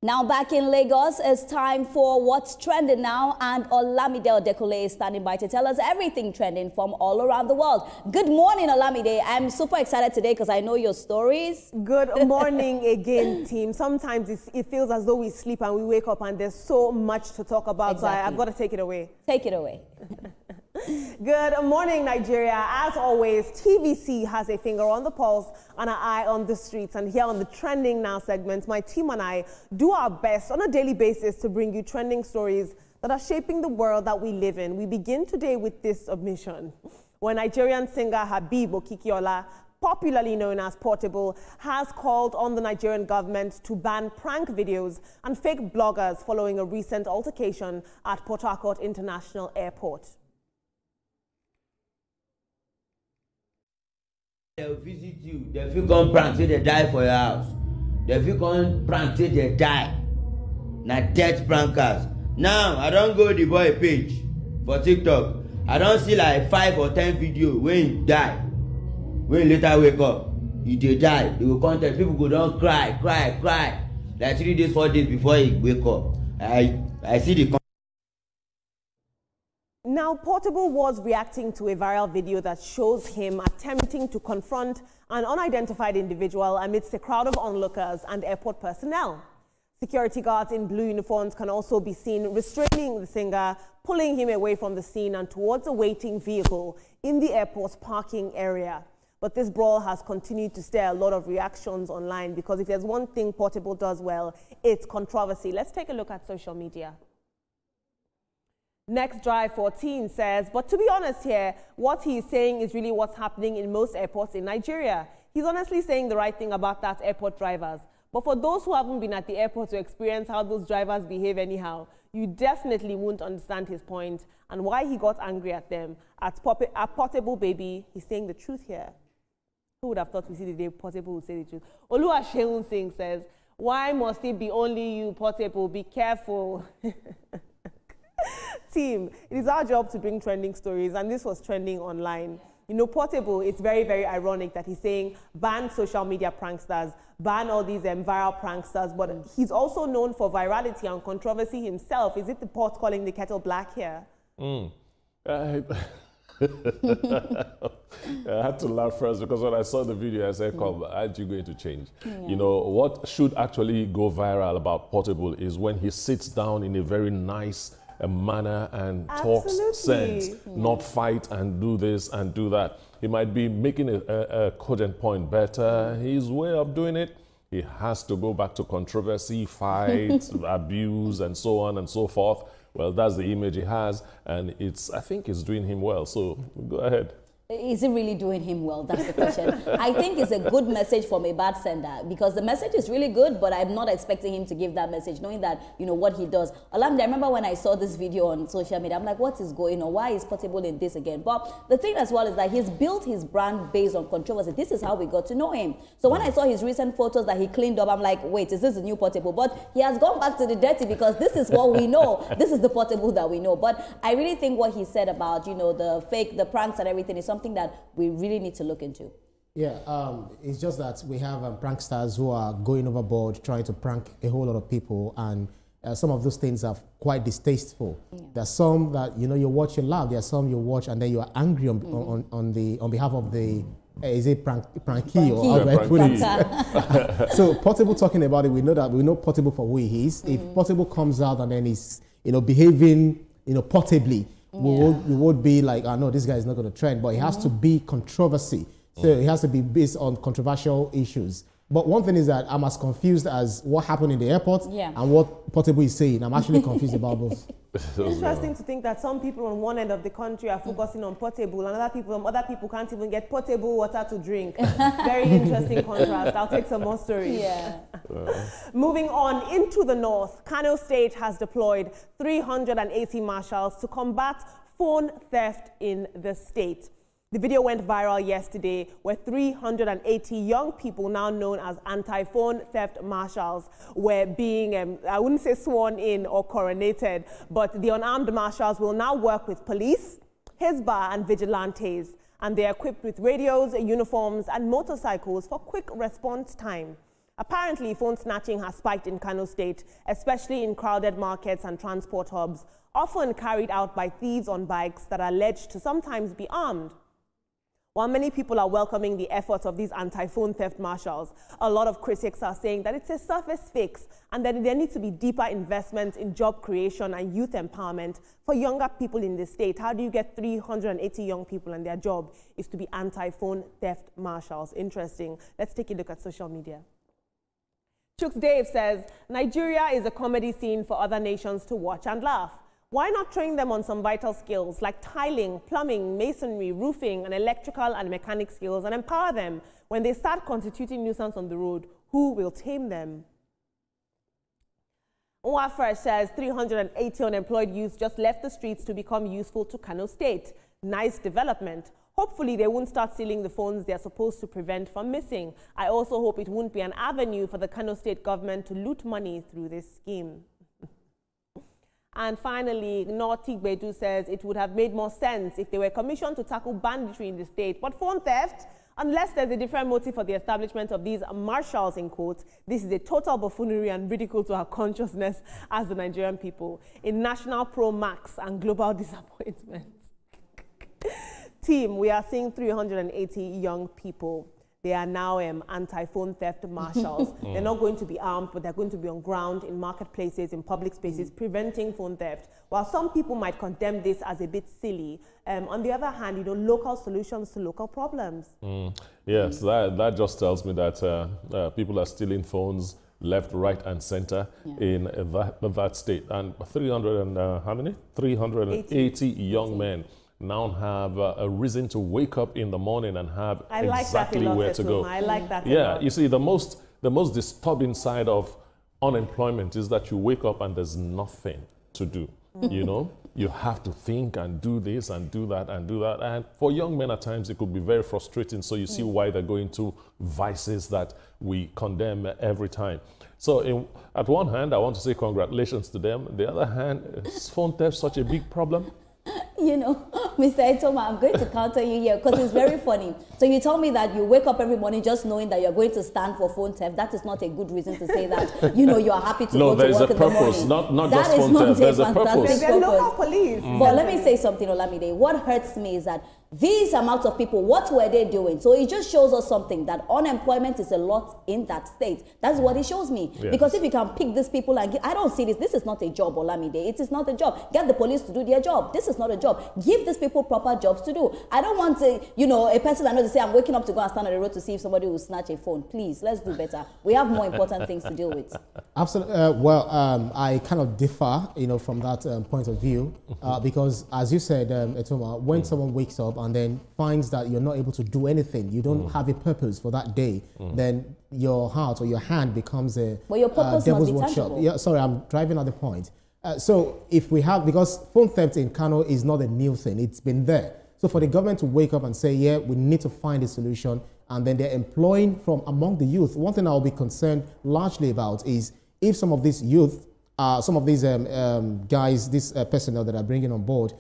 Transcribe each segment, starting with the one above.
Now back in Lagos, it's time for What's Trending Now, and Olamide Odekule is standing by to tell us everything trending from all around the world. Good morning, Olamide. I'm super excited today because I know your stories. Good morning again, team. Sometimes it feels as though we sleep and we wake up and there's so much to talk about, Exactly. so I've got to take it away. Take it away. Good morning, Nigeria. As always, TVC has a finger on the pulse and an eye on the streets. And here on the Trending Now segment, my team and I do our best on a daily basis to bring you trending stories that are shaping the world that we live in. We begin today with this submission. When Nigerian singer Habib Okikiola, popularly known as Portable, has called on the Nigerian government to ban prank videos and fake bloggers following a recent altercation at Port Harcourt International Airport. They'll visit you. They feel come prank till they die for your house. They feel come prank till they die. Na death prankers. Now I don't go the boy page for TikTok. I don't see like 5 or 10 videos when he die. When he later wake up, he dey die. They will contact people go don't cry. Like 3 days, 4 days before he wake up. I see the. Now, Portable was reacting to a viral video that shows him attempting to confront an unidentified individual amidst a crowd of onlookers and airport personnel. Security guards in blue uniforms can also be seen restraining the singer, pulling him away from the scene and towards a waiting vehicle in the airport's parking area. But this brawl has continued to stir a lot of reactions online because if there's one thing Portable does well, it's controversy. Let's take a look at social media. Next Drive 14 says, but to be honest here, what he's saying is really what's happening in most airports in Nigeria. He's honestly saying the right thing about that airport drivers. But for those who haven't been at the airport to experience how those drivers behave anyhow, you definitely won't understand his point and why he got angry at them. At Portable Baby, he's saying the truth here. Who would have thought we see the day Portable would say the truth? Oluwaseun Singh says, why must it be only you, Portable? Be careful. Team, it is our job to bring trending stories, and this was trending online. You know, Portable, it's very, very ironic that he's saying ban social media pranksters, ban all these viral pranksters, but he's also known for virality and controversy himself. Is it the pot calling the kettle black here? I had to laugh first because when I saw the video, I said, come, aren't you going to change? Yeah. You know, what should actually go viral about Portable is when he sits down in a very nice manner and talks sense, not fight and do this and do that. He might be making a cogent point better. His way of doing it, he has to go back to controversy, fight, abuse, and so on and so forth. Well, that's the image he has, and I think it's doing him well. So go ahead. Is it really doing him well? That's the question. I think it's a good message from a bad sender because the message is really good, but I'm not expecting him to give that message, knowing that, you know, what he does. Olamide, I remember when I saw this video on social media, I'm like, what is going on? Why is Portable in this again? But the thing as well is that he's built his brand based on controversy. This is how we got to know him. So when I saw his recent photos that he cleaned up, I'm like, wait, is this the new Portable? But he has gone back to the dirty because this is what we know. This is the Portable that we know. But I really think what he said about, you know, the pranks and everything is something that we really need to look into. Yeah, it's just that we have pranksters who are going overboard, trying to prank a whole lot of people, and some of those things are quite distasteful. Yeah. There's some that, you know, you watch, you laugh. There are some you watch and then you are angry on behalf of the is it pranky or how do I put it? So Portable talking about it, we know Portable for who he is. If Portable comes out and then he's, you know, behaving, you know, portably, we would be like, oh, no, this guy is not going to trend, but it has to be controversy. So it has to be based on controversial issues. But one thing is that I'm as confused as what happened in the airport and what Portable is saying. I'm actually confused about both. Interesting to think that some people on one end of the country are focusing on Portable, and other people can't even get potable water to drink. Very interesting contrast. I'll take some more stories. Yeah. Moving on into the north, Kano State has deployed 380 marshals to combat phone theft in the state. The video went viral yesterday where 380 young people, now known as anti-phone theft marshals, were being, I wouldn't say sworn in or coronated, but the unarmed marshals will now work with police, Hisbah and vigilantes, and they're equipped with radios, uniforms and motorcycles for quick response time. Apparently, phone snatching has spiked in Kano State, especially in crowded markets and transport hubs, often carried out by thieves on bikes that are alleged to sometimes be armed. While many people are welcoming the efforts of these anti-phone theft marshals, a lot of critics are saying that it's a surface fix and that there needs to be deeper investment in job creation and youth empowerment for younger people in the state. How do you get 380 young people and their job is to be anti-phone theft marshals? Interesting. Let's take a look at social media. Chooks Dave says, Nigeria is a comedy scene for other nations to watch and laugh. Why not train them on some vital skills like tiling, plumbing, masonry, roofing, and electrical and mechanic skills and empower them? When they start constituting nuisance on the road, who will tame them? Nwafresh says 380 unemployed youths just left the streets to become useful to Kano State. Nice development. Hopefully they won't start stealing the phones they're supposed to prevent from missing. I also hope it won't be an avenue for the Kano State government to loot money through this scheme. And finally, Naughty Bedu says it would have made more sense if they were commissioned to tackle banditry in the state. But phone theft, unless there's a different motive for the establishment of these marshals in quotes, this is a total buffoonery and ridicule to our consciousness as the Nigerian people. A national pro-max and global disappointment. Team, we are seeing 380 young people. They are now anti-phone theft marshals. They're not going to be armed, but they're going to be on ground in marketplaces, in public spaces, preventing phone theft. While some people might condemn this as a bit silly, on the other hand, local solutions to local problems. Yes, that just tells me that people are stealing phones left, right, and center in that state. And 300 and how many? 380 young men now have a reason to wake up in the morning and have exactly where to go. I like that. Yeah, you see, the most disturbing side of unemployment is that you wake up and there's nothing to do. You have to think and do this and do that and do that. And for young men at times, it could be very frustrating. So you see why they're going to vices that we condemn every time. So at one hand, I want to say congratulations to them. The other hand, is phone theft such a big problem? Mr. Etoma, I'm going to counter you here because it's very funny. So you told me that you wake up every morning just knowing that you're going to stand for phone theft. That is not a good reason to say that, you are happy to go to work in the morning. Not just phone theft. There's a purpose. They're local police. But let me say something, Olamide. What hurts me is that these amounts of people, what were they doing? So it just shows us something, that unemployment is a lot in that state. That's what it shows me. Yes. Because if you can pick these people and I don't see this. This is not a job, Olamide. It is not a job. Get the police to do their job. This is not a job. Give these people proper jobs to do. I don't want to, a person I know to say, I'm waking up to go and stand on the road to see if somebody will snatch a phone. Please, let's do better. We have more important things to deal with. Absolutely. I kind of differ, from that point of view, because as you said, Etoma, when someone wakes up and then finds that you're not able to do anything, you don't have a purpose for that day, then your heart or your hand becomes a devil's workshop. Yeah, sorry, I'm driving at the point. So if we have, because phone theft in Kano is not a new thing, it's been there. So for the government to wake up and say, yeah, we need to find a solution, and then they're employing from among the youth. One thing I'll be concerned largely about is if some of these youth, some of these guys, this personnel that are bringing on board,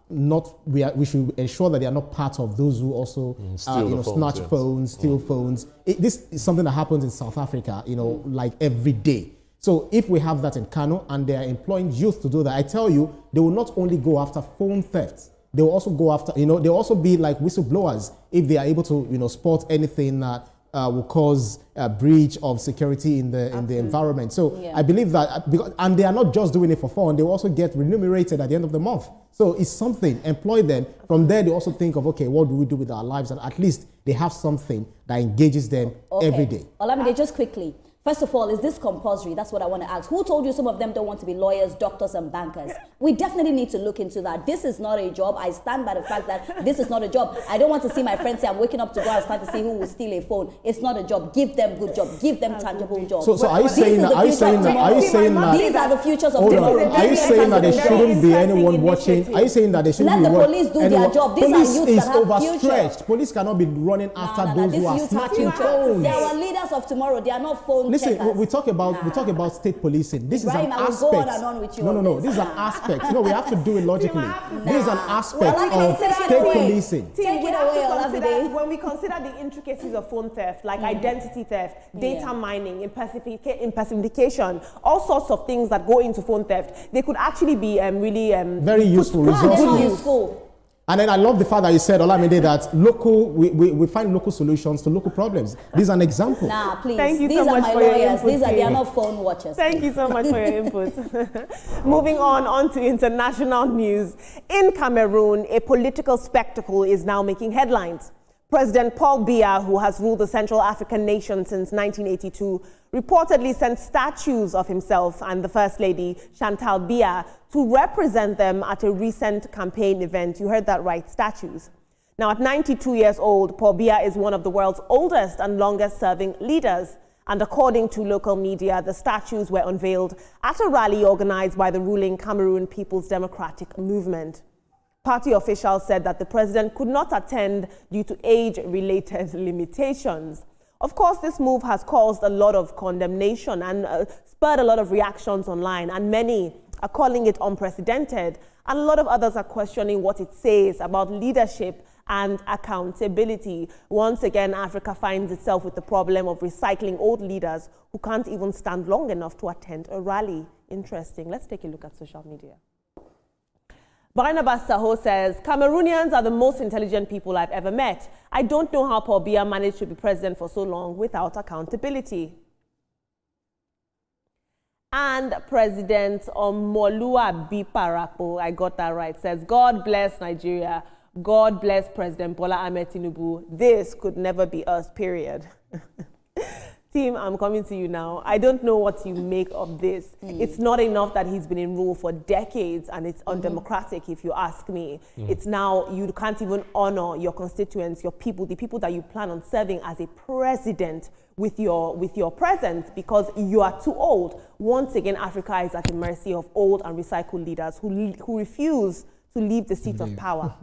we should ensure that they are not part of those who also snatch phones, steal phones. This is something that happens in South Africa, like every day. So if we have that in Kano and they are employing youth to do that, I tell you, they will not only go after phone thefts, they will also go after, they'll also be like whistleblowers if they are able to spot anything that will cause a breach of security in the environment. So I believe that, and they are not just doing it for fun, they will also get remunerated at the end of the month. So it's something, employ them. From there, they also think of, okay, what do we do with our lives? And at least they have something that engages them every day. Olamide, just quickly. First of all, is this compulsory? That's what I want to ask. Who told you some of them don't want to be lawyers, doctors, and bankers? We definitely need to look into that. This is not a job. I stand by the fact that this is not a job. I don't want to see my friends say, I'm waking up to go and start to see who will steal a phone. It's not a job. Give them good job. Give them tangible jobs. So are you saying that? These are the futures of tomorrow. Are you saying that there shouldn't be anyone watching? Are you saying that there shouldn't be? Let the police do their job. These are youths that have future. Police cannot be running after those who are snatching phones. They are our leaders of tomorrow. They are not phone listen, we talk about state policing. This is an aspect. Go on and on with you no. This is an aspect. No, we have to do it logically. This is an aspect of state policing. Take it away, when we consider the intricacies of phone theft, like identity theft, data mining, impersonification, all sorts of things that go into phone theft, they could actually be really very useful. Useful. And then I love the fact that you said, Olamide, that we find local solutions to local problems. This is an example. Nah, please. Thank you so much for your input. They are not phone watchers. Thank you so much for your input. Moving on to international news. In Cameroon, a political spectacle is now making headlines. President Paul Biya, who has ruled the Central African nation since 1982, reportedly sent statues of himself and the First Lady, Chantal Biya, to represent them at a recent campaign event. You heard that right, statues. Now, at 92 years old, Paul Biya is one of the world's oldest and longest-serving leaders. And according to local media, the statues were unveiled at a rally organized by the ruling Cameroon People's Democratic Movement. Party officials said that the president could not attend due to age-related limitations. Of course, this move has caused a lot of condemnation and spurred a lot of reactions online, and many are calling it unprecedented, and a lot of others are questioning what it says about leadership and accountability. Once again, Africa finds itself with the problem of recycling old leaders who can't even stand long enough to attend a rally. Interesting. Let's take a look at social media. Barnabas Saho says, Cameroonians are the most intelligent people I've ever met. I don't know how Paul Biya managed to be president for so long without accountability. And President Omolua Biparapo, I got that right, says, God bless Nigeria. God bless President Bola Ahmed Tinubu. This could never be us, period. Team, I'm coming to you now. I don't know what you make of this. It's not enough that he's been in rule for decades and it's undemocratic, if you ask me. It's now, you can't even honor your constituents, your people, the people that you plan on serving as a president with your presence, because you are too old. Once again, Africa is at the mercy of old and recycled leaders who refuse to leave the seat of power.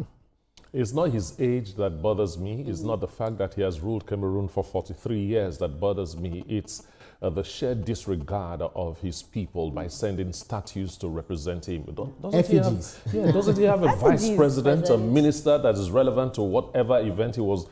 It's not his age that bothers me. It's not the fact that he has ruled Cameroon for 43 years that bothers me. It's the sheer disregard of his people by sending statues to represent him. Doesn't he have a vice president, a minister that is relevant to whatever event he was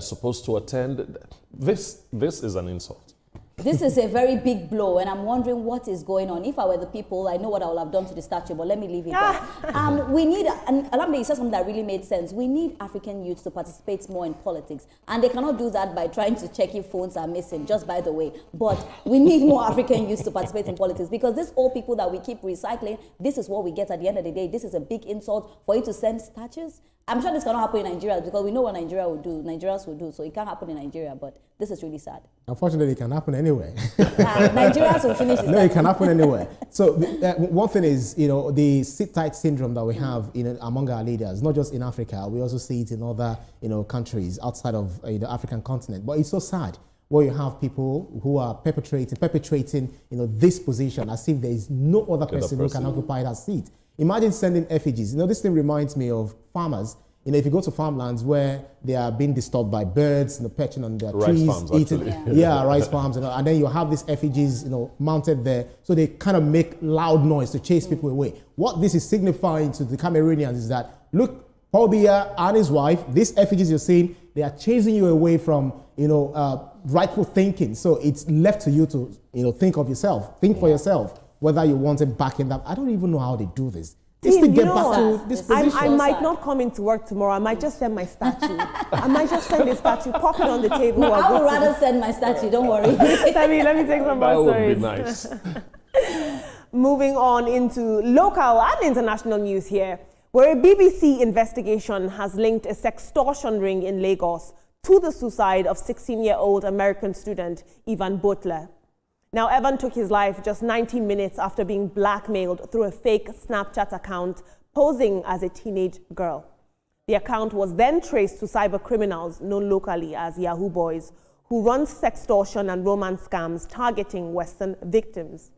supposed to attend? This is an insult. This is a very big blow, and I'm wondering what is going on. If I were the people, I know what I would have done to the statue, but let me leave it there. We need, and Alamde, you said something that really made sense. We need African youths to participate more in politics, and they cannot do that by trying to check if phones are missing, just by the way. But we need more African youths to participate in politics, because these old people that we keep recycling, this is what we get at the end of the day. This is a big insult for you to send statues. I'm sure this cannot happen in Nigeria, because we know what Nigeria will do, Nigerians will do, so it can't happen in Nigeria, but this is really sad. Unfortunately, it can happen anywhere. Nigerians will finish this. No, it can happen anywhere. So one thing is, the sit-tight syndrome that we have among our leaders, not just in Africa, we also see it in other, countries outside of the African continent. But it's so sad where you have people who are perpetrating, this position as if there is no other person who can occupy that seat. Imagine sending effigies. This thing reminds me of farmers. If you go to farmlands where they are being disturbed by birds, perching on their trees, eating, rice farms, and then you have these effigies, mounted there, so they kind of make loud noise to chase people away. What this is signifying to the Cameroonians is that, look, Paul Biya and his wife, these effigies you're seeing, they are chasing you away from, rightful thinking. So it's left to you to, think of yourself, think for yourself, whether you want it back in that. I don't even know how they do this. Team, to get back to this position. I might not come into work tomorrow. I might just send my statue. I might just send a statue, pop it on the table. No, I would rather send my statue. Don't worry. let me take some more stories. That would be nice. Moving on into local and international news here, where a BBC investigation has linked a sextortion ring in Lagos to the suicide of 16-year-old American student Evan Butler. Now, Evan took his life just 19 minutes after being blackmailed through a fake Snapchat account posing as a teenage girl. The account was then traced to cyber criminals known locally as Yahoo Boys, who run sextortion and romance scams targeting Western victims.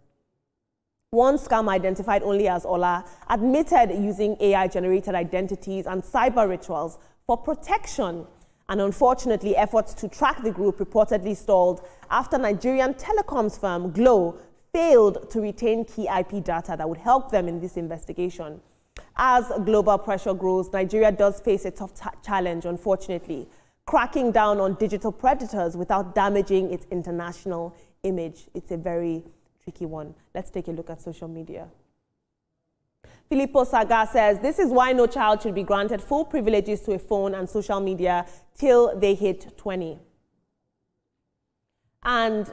One scam, identified only as Ola, admitted using AI-generated identities and cyber rituals for protection. And unfortunately, efforts to track the group reportedly stalled after Nigerian telecoms firm Glo failed to retain key IP data that would help them in this investigation. As global pressure grows, Nigeria does face a tough challenge, unfortunately, cracking down on digital predators without damaging its international image. It's a very tricky one. Let's take a look at social media. Filippo Saga says, this is why no child should be granted full privileges to a phone and social media till they hit 20. And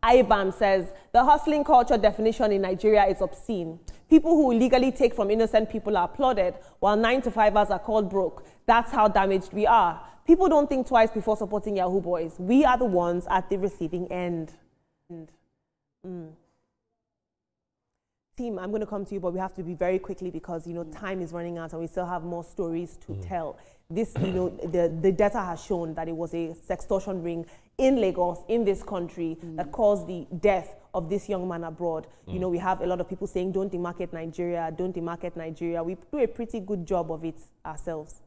Aibam says, the hustling culture definition in Nigeria is obscene. People who illegally take from innocent people are applauded, while 9-to-5ers are called broke. That's how damaged we are. People don't think twice before supporting Yahoo boys. We are the ones at the receiving end. Team, I'm going to come to you, but we have to be very quickly because, you know, time is running out and we still have more stories to tell. This, you know, the data has shown that it was a sextortion ring in Lagos, in this country, that caused the death of this young man abroad. You know, we have a lot of people saying, don't demarcate Nigeria, don't demarcate Nigeria. We do a pretty good job of it ourselves.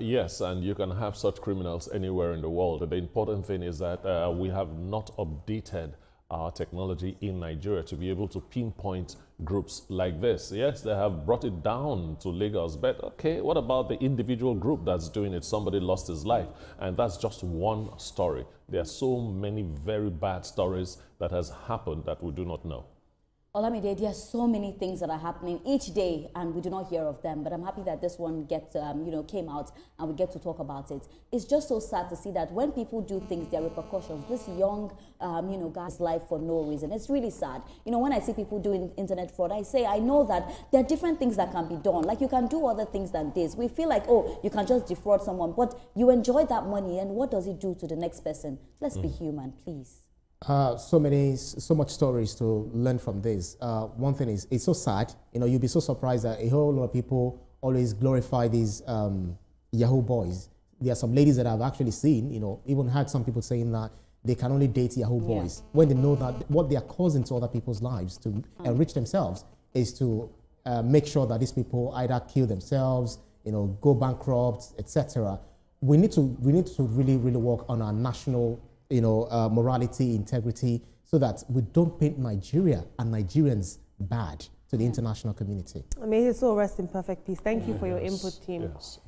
Yes, and you can have such criminals anywhere in the world. The important thing is that we have not updated our technology in Nigeria to be able to pinpoint groups like this. Yes, they have brought it down to Lagos, but okay, what about the individual group that's doing it? Somebody lost his life, and that's just one story. There are so many very bad stories that has happened that we do not know. Olamide, there are so many things that are happening each day and we do not hear of them, but I'm happy that this one came out and we get to talk about it. It's just so sad to see that when people do things, there are repercussions. This young, guy's life for no reason. It's really sad. You know, when I see people doing internet fraud, I know that there are different things that can be done. Like you can do other things than this. We feel like, oh, you can just defraud someone, but you enjoy that money and what does it do to the next person? Let's be human, please. So much stories to learn from this. One thing is, it's so sad. You know, you'll be so surprised that a whole lot of people always glorify these Yahoo boys. There are some ladies that I've actually seen, you know, even had some people saying that they can only date Yahoo boys when they know that what they are causing to other people's lives to enrich themselves is to make sure that these people either kill themselves, you know, go bankrupt, etc. We need to really work on our national, you know, morality, integrity, so that we don't paint Nigeria and Nigerians bad to the international community. May his soul rest in perfect peace. Thank you for your input, team. Yes.